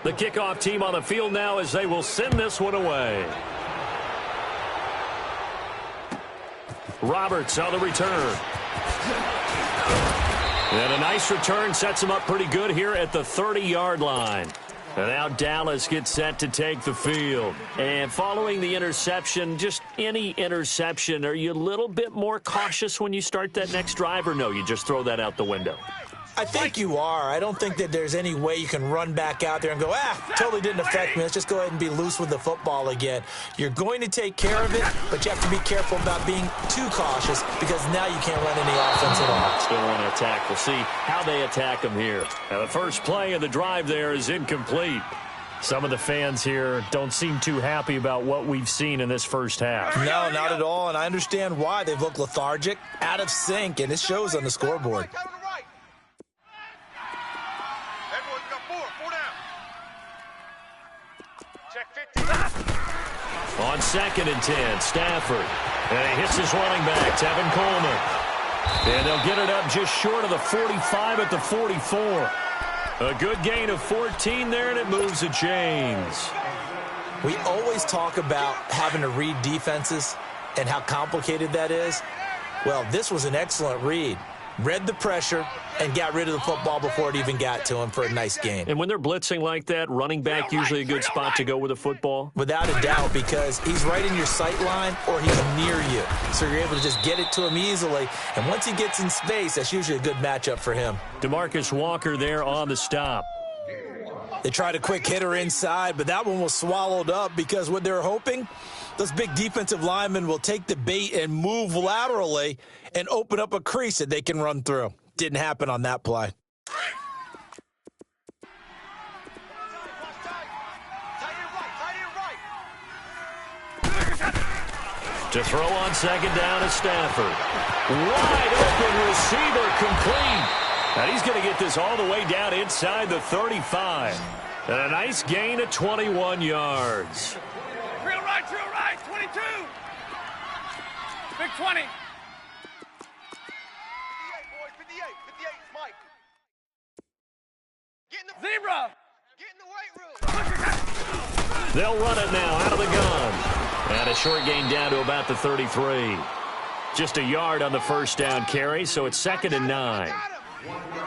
The kickoff team on the field now as they will send this one away. Roberts on the return. And a nice return sets him up pretty good here at the 30-yard line. And now Dallas gets set to take the field. And following the interception, just any interception, are you a little bit more cautious when you start that next drive, or no, you just throw that out the window? I think you are. I don't think that there's any way you can run back out there and go, totally didn't affect me. Let's just go ahead and be loose with the football again. You're going to take care of it, but you have to be careful about being too cautious because now you can't run any offense at all. Still want to attack. We'll see how they attack them here. Now, the first play of the drive there is incomplete. Some of the fans here don't seem too happy about what we've seen in this first half. No, not at all, and I understand why. They've looked lethargic, out of sync, and it shows on the scoreboard. On 2nd and 10, Stafford. And he hits his running back, Tevin Coleman. And they'll get it up just short of the 45 at the 44. A good gain of 14 there, and it moves the chains. We always talk about having to read defenses and how complicated that is. Well, this was an excellent read. Read the pressure and got rid of the football before it even got to him for a nice gain. And when they're blitzing like that, running back usually a good spot to go with the football? Without a doubt, because he's right in your sight line or he's near you. So you're able to just get it to him easily. And once he gets in space, that's usually a good matchup for him. DeMarcus Walker there on the stop. They tried a quick hitter inside, but that one was swallowed up because what they're hoping, those big defensive linemen will take the bait and move laterally and open up a crease that they can run through. Didn't happen on that play. To throw on 2nd down is Stafford. Wide open receiver complete. And he's going to get this all the way down inside the 35. And a nice gain of 21 yards. Real right, 22. Big 20. 58 is Mike. Zebra. Get in the weight room. They'll run it now out of the gun. And a short gain down to about the 33. Just a yard on the first down carry, so it's 2nd and 9.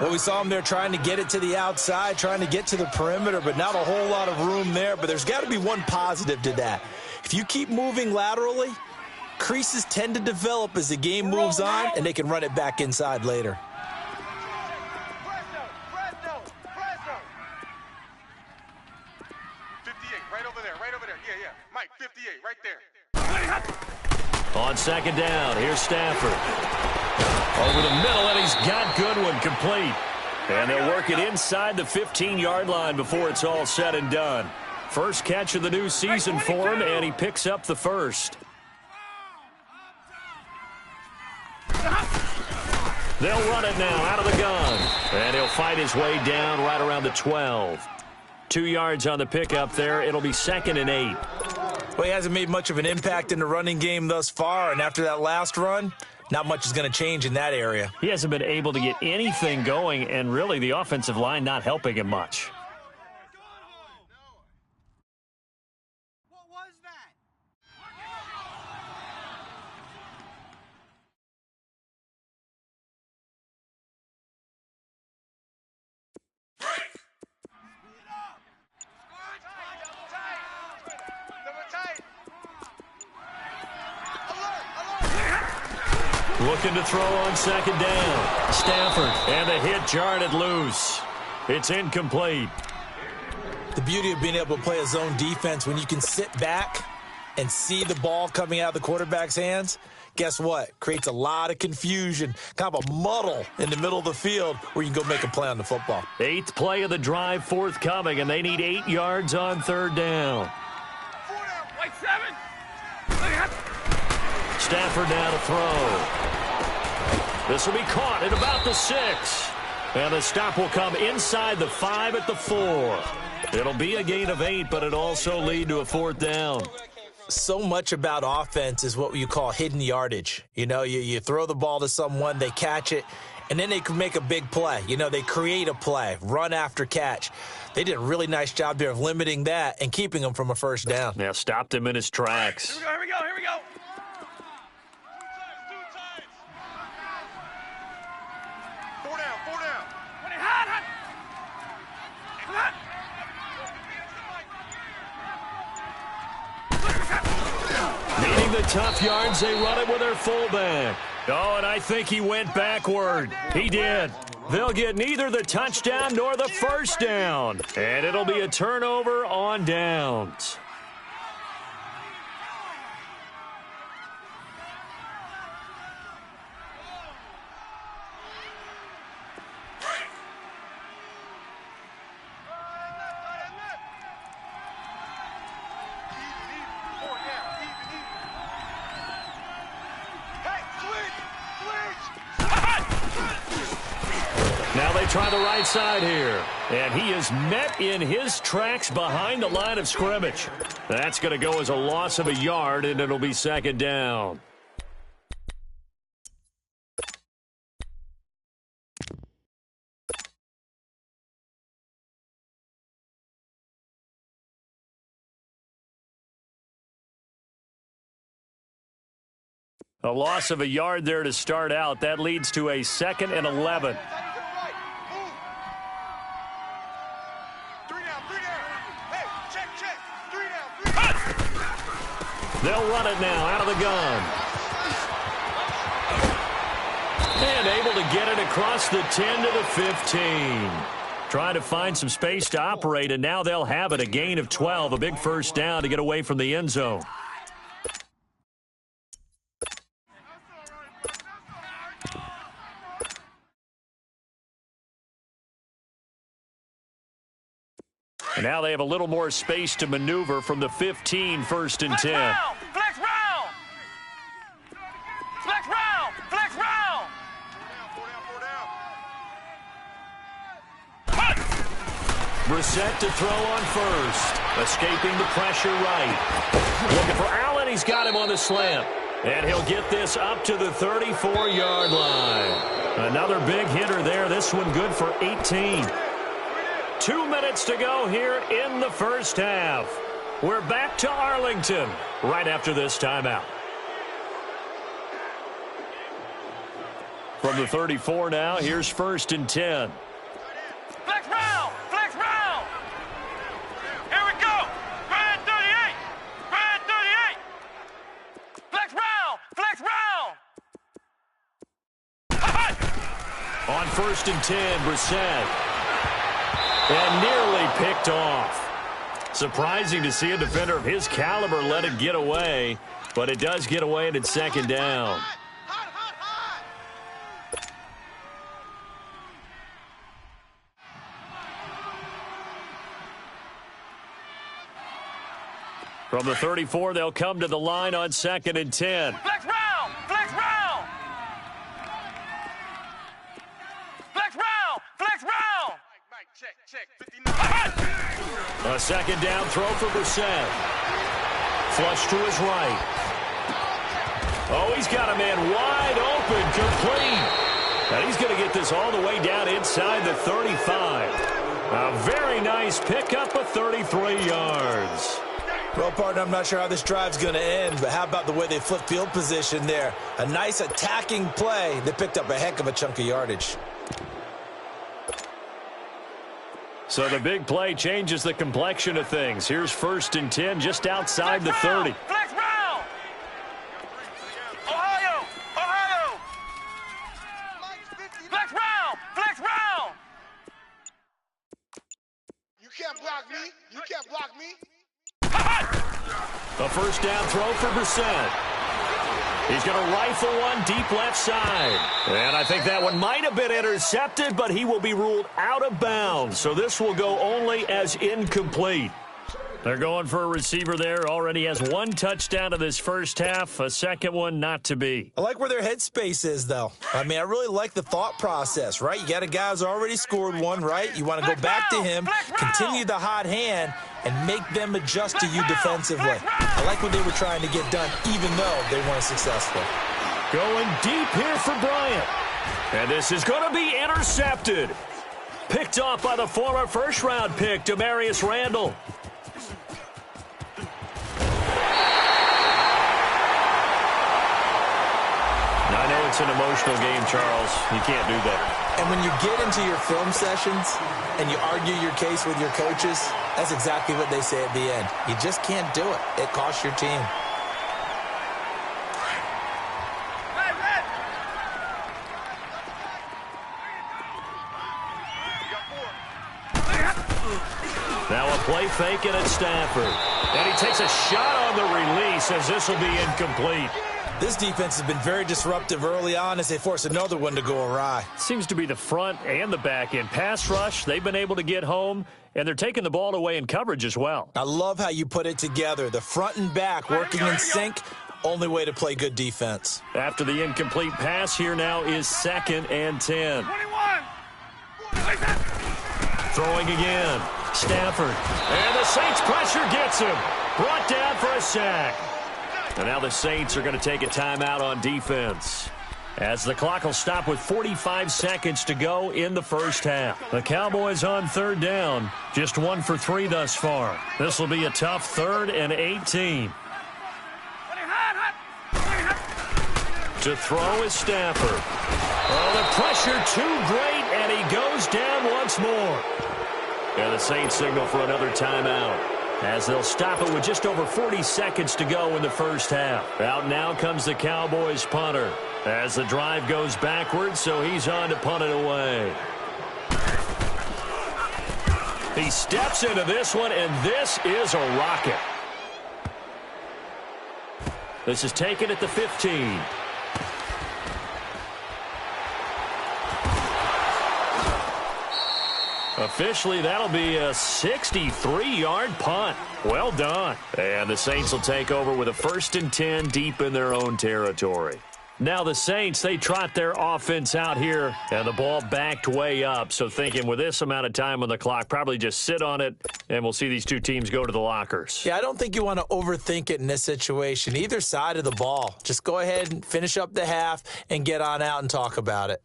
Well, we saw him there trying to get it to the outside, trying to get to the perimeter, but not a whole lot of room there. But there's got to be one positive to that. If you keep moving laterally, creases tend to develop as the game moves on, and they can run it back inside later. Mike, 58, right there. On 2nd down, here's Stafford. Over the middle, and he's got Goodwin complete. And they'll work it inside the 15-yard line before it's all said and done. First catch of the new season for him, and he picks up the first. They'll run it now out of the gun. And he'll fight his way down right around the 12. 2 yards on the pickup there. It'll be 2nd and 8. Well, he hasn't made much of an impact in the running game thus far, and after that last run, not much is going to change in that area. He hasn't been able to get anything going, and really the offensive line not helping him much. What was that? Looking to throw on 2nd down. Stafford, and the hit jarred it loose. It's incomplete. The beauty of being able to play a zone defense when you can sit back and see the ball coming out of the quarterback's hands, guess what? Creates a lot of confusion, kind of a muddle in the middle of the field where you can go make a play on the football. 8th play of the drive forthcoming, and they need 8 yards on 3rd down. Wait, 7. Stafford now to throw. This will be caught at about the 6. And the stop will come inside the 5 at the 4. It'll be a gain of 8, but it also lead to a 4th down. So much about offense is what you call hidden yardage. You know, you throw the ball to someone, they catch it, and then they can make a big play. You know, they create a play, run after catch. They did a really nice job there of limiting that and keeping him from a first down. Yeah, stopped him in his tracks. Here we go, here we go. Four down. Needing the tough yards, they run it with their fullback. Oh, and I think he went backward. He did. They'll get neither the touchdown nor the first down. And it'll be a turnover on downs. Now they try the right side here. And he is met in his tracks behind the line of scrimmage. That's going to go as a loss of a yard, and it'll be second down. A loss of a yard there to start out. That leads to a 2nd and 11. They'll run it now out of the gun. And able to get it across the 10 to the 15. Trying to find some space to operate, and now they'll have it. A gain of 12, a big first down to get away from the end zone. And now they have a little more space to maneuver from the 15, 1st and 10. Flex round! Flex round! Flex round! Brissett to throw on first. Escaping the pressure right. Looking for Allen. He's got him on the slant. And he'll get this up to the 34-yard line. Another big hitter there. This one good for 18. 2 minutes to go here in the first half. We're back to Arlington right after this timeout. From the 34 now, here's 1st and 10. Flex round! Flex round! Here we go! Red 38! Red 38! Flex round! Flex round! On 1st and 10, Brissett. And nearly picked off. Surprising to see a defender of his caliber let it get away, but it does get away and it's 2nd down. From the 34, they'll come to the line on 2nd and 10. Flex round! Flex round! Flex round! Flex round! Mike, check. 59. A 2nd down throw for Brissett. Flush to his right. Oh, he's got a man wide open, complete. And he's going to get this all the way down inside the 35. A very nice pickup of 33 yards. Well, partner, I'm not sure how this drive's going to end, but how about the way they flipped field position there? A nice attacking play that picked up a heck of a chunk of yardage. So the big play changes the complexion of things. Here's 1st and 10 just outside the 30. Flex round! Ohio! Ohio! Flex round! Flex round! You can't block me. You can't block me. A 1st down throw for Brissett. He's going to rifle one deep left side. And I think that one might have been intercepted, but he will be ruled out of bounds. So this will go only as incomplete. They're going for a receiver there. Already has 1 touchdown in this first half. A 2nd one not to be. I like where their headspace is, though. I mean, I really like the thought process, right? You got a guy who's already scored one, right? You want to go back to him, continue the hot hand, and make them adjust to you defensively. I like what they were trying to get done, even though they weren't successful. Going deep here for Bryant. And this is going to be intercepted. Picked off by the former first-round pick, Demarius Randall. I know it's an emotional game, Charles. You can't do that. And when you get into your film sessions and you argue your case with your coaches, that's exactly what they say at the end. You just can't do it. It costs your team. Now a play fake and it's Stafford. And he takes a shot on the release as this will be incomplete. This defense has been very disruptive early on as they force another one to go awry. Seems to be the front and the back end. Pass rush, they've been able to get home, and they're taking the ball away in coverage as well. I love how you put it together. The front and back working in sync, only way to play good defense. After the incomplete pass, here now is 2nd and 10. 21. Throwing again. Stafford. And the Saints pressure gets him. Brought down for a sack. And now the Saints are going to take a timeout on defense, as the clock will stop with 45 seconds to go in the first half. The Cowboys on 3rd down, just 1 for 3 thus far. This will be a tough 3rd and 18. To throw is Stafford. Oh, the pressure too great, and he goes down once more. And the Saints signal for another timeout, as they'll stop it with just over 40 seconds to go in the first half. Out now comes the Cowboys punter, as the drive goes backwards, so he's on to punt it away. He steps into this one, and this is a rocket. This is taken at the 15. Officially, that'll be a 63-yard punt. Well done. And the Saints will take over with a 1st and 10 deep in their own territory. Now the Saints, they trot their offense out here, and the ball backed way up. So thinking with this amount of time on the clock, probably just sit on it, and we'll see these two teams go to the lockers. Yeah, I don't think you want to overthink it in this situation. Either side of the ball. Just go ahead and finish up the half and get on out and talk about it.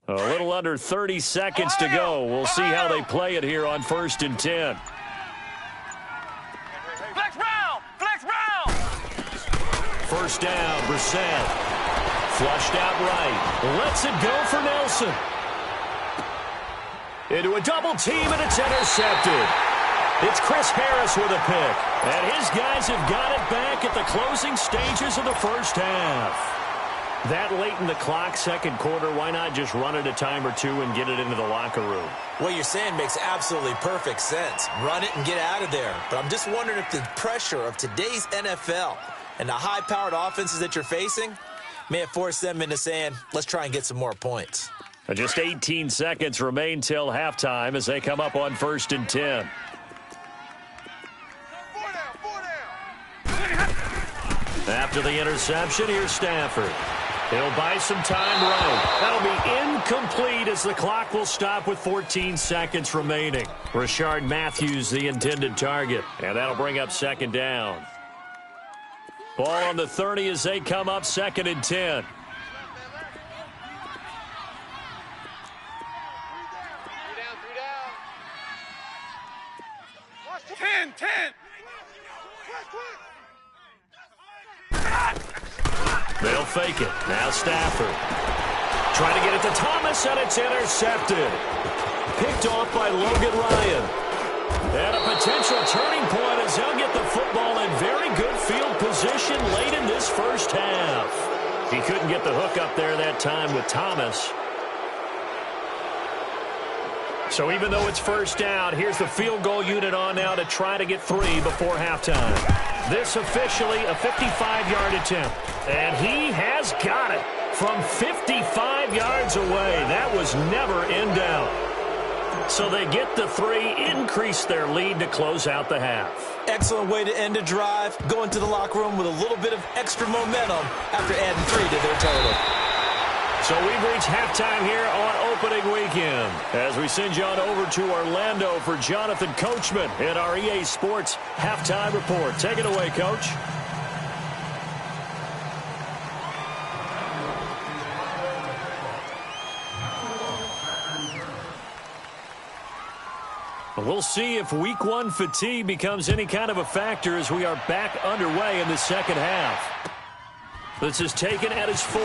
A little under 30 seconds to go. We'll see how they play it here on 1st and 10. Flex round! Flex round! First down, Brissett. Flushed out right. Lets it go for Nelson. Into a double team, and it's intercepted. It's Chris Harris with a pick. And his guys have got it back at the closing stages of the first half. That late in the clock, second quarter, why not just run it a time or two and get it into the locker room? What you're saying makes absolutely perfect sense. Run it and get out of there. But I'm just wondering if the pressure of today's NFL and the high-powered offenses that you're facing may have forced them into saying, let's try and get some more points. Just 18 seconds remain till halftime as they come up on 1st and 10. 4 down! After the interception, here's Stafford. He'll buy some time right. That'll be incomplete as the clock will stop with 14 seconds remaining. Rashard Matthews, the intended target. And that'll bring up 2nd down. Ball on the 30 as they come up 2nd and 10. 10. They'll fake it. Now Stafford. Trying to get it to Thomas, and it's intercepted. Picked off by Logan Ryan. And a potential turning point as he'll get the football in very good field position late in this first half. He couldn't get the hook up there that time with Thomas. So even though it's first down, here's the field goal unit on now to try to get 3 before halftime. This officially a 55-yard attempt. And he has got it from 55 yards away. That was never in doubt. So they get the 3, increase their lead to close out the half. Excellent way to end a drive. Go into the locker room with a little bit of extra momentum after adding 3 to their total. So we've reached halftime here on opening weekend as we send you on over to Orlando for Jonathan Coachman in our EA Sports Halftime Report. Take it away, Coach. We'll see if week one fatigue becomes any kind of a factor as we are back underway in the second half. This is taken at his 4.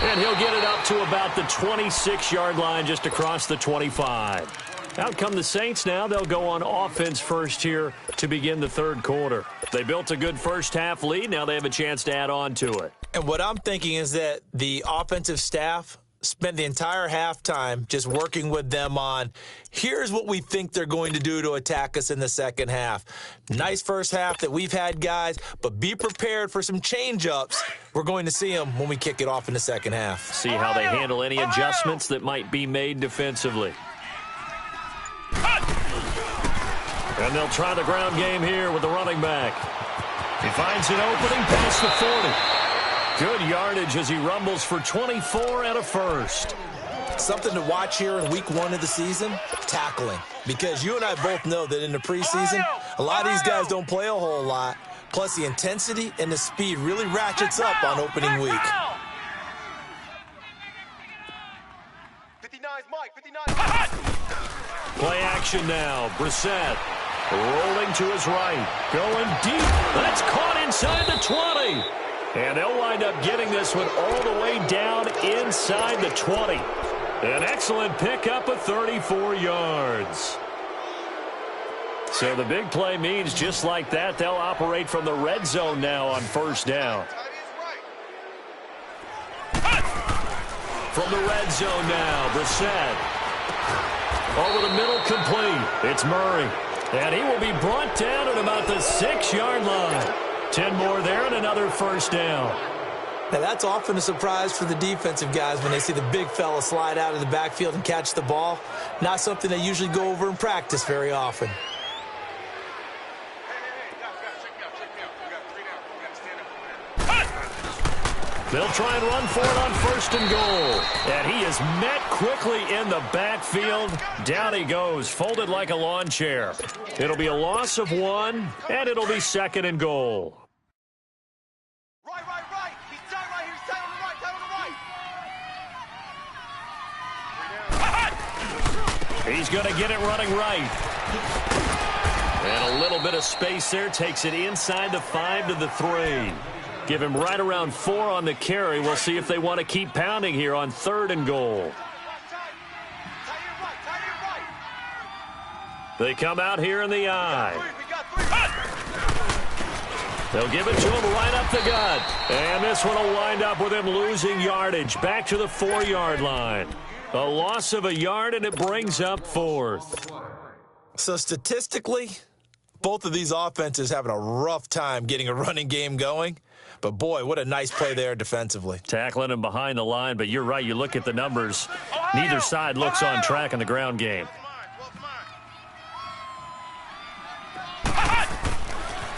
And he'll get it up to about the 26-yard line just across the 25. Out come the Saints now. They'll go on offense first here to begin the third quarter. They built a good first-half lead. Now they have a chance to add on to it. And what I'm thinking is that the offensive staff spent the entire halftime just working with them on, here's what we think they're going to do to attack us in the second half. Nice first half that we've had, guys, but be prepared for some change-ups. We're going to see them when we kick it off in the second half. See how they handle any adjustments that might be made defensively. And they'll try the ground game here with the running back. He finds an opening past the 40. Good yardage as he rumbles for 24 and a first. Something to watch here in week one of the season, tackling. Because you and I both know that in the preseason, a lot of these guys don't play a whole lot. Plus, the intensity and the speed really ratchets up on opening week. 59's Mike, 59's Play action now. Brissett rolling to his right. Going deep. That's caught inside the 20. And they'll wind up getting this one all the way down inside the 20. An excellent pickup of 34 yards. So the big play means just like that, they'll operate from the red zone now on first down. From the red zone now, Brissett. Over the middle, complete. It's Murray. And he will be brought down at about the 6-yard line. 10 more there and another first down. Now, that's often a surprise for the defensive guys when they see the big fella slide out of the backfield and catch the ball. Not something they usually go over in practice very often. They'll try and run for it on first and goal. And he is met quickly in the backfield. Down he goes, folded like a lawn chair. It'll be a loss of 1, and it'll be second and goal. Right. He's tight right here. He's tight on the right. Tight on the right. He's going to get it running right. And a little bit of space there. Takes it inside the 5 to the 3. Give him right around 4 on the carry. We'll see if they want to keep pounding here on third and goal. They come out here in the eye. They'll give it to him right up the gut. And this one will wind up with him losing yardage. Back to the 4-yard line. A loss of a yard, and it brings up 4th. So statistically, both of these offenses having a rough time getting a running game going. But, boy, what a nice play there defensively. Tackling him behind the line, but you're right. You look at the numbers. Neither side looks on track in the ground game.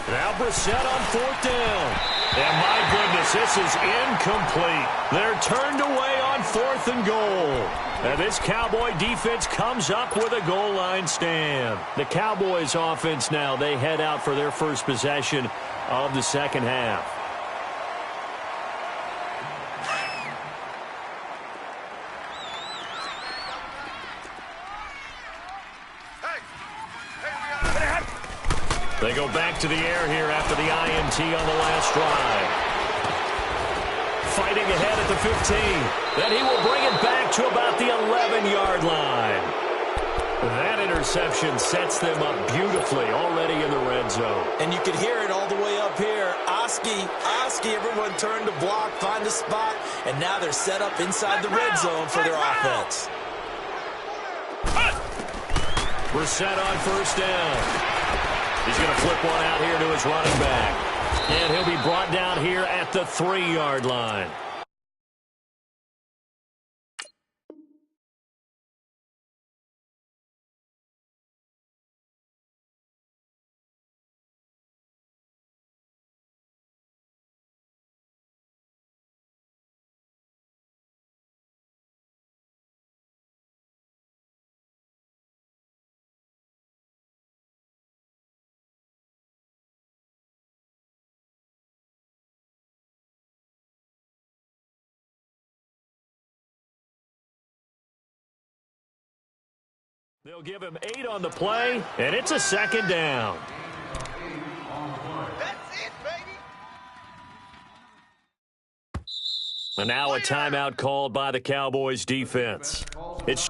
Now Brissett on 4th down. And, my goodness, this is incomplete. They're turned away on 4th and goal. And this Cowboy defense comes up with a goal line stand. The Cowboys offense now, they head out for their first possession of the second half. They go back to the air here after the INT on the last drive. Fighting ahead at the 15. Then he will bring it back to about the 11-yard line. That interception sets them up beautifully already in the red zone. And you can hear it all the way up here. Oski, everyone turned to block, find a spot, and now they're set up inside the red zone for their offense. Brissett on first down. He's going to flip one out here to his running back. And he'll be brought down here at the 3-yard line. They'll give him 8 on the play, and it's a second down. That's it, baby. And now a timeout called by the Cowboys defense. It's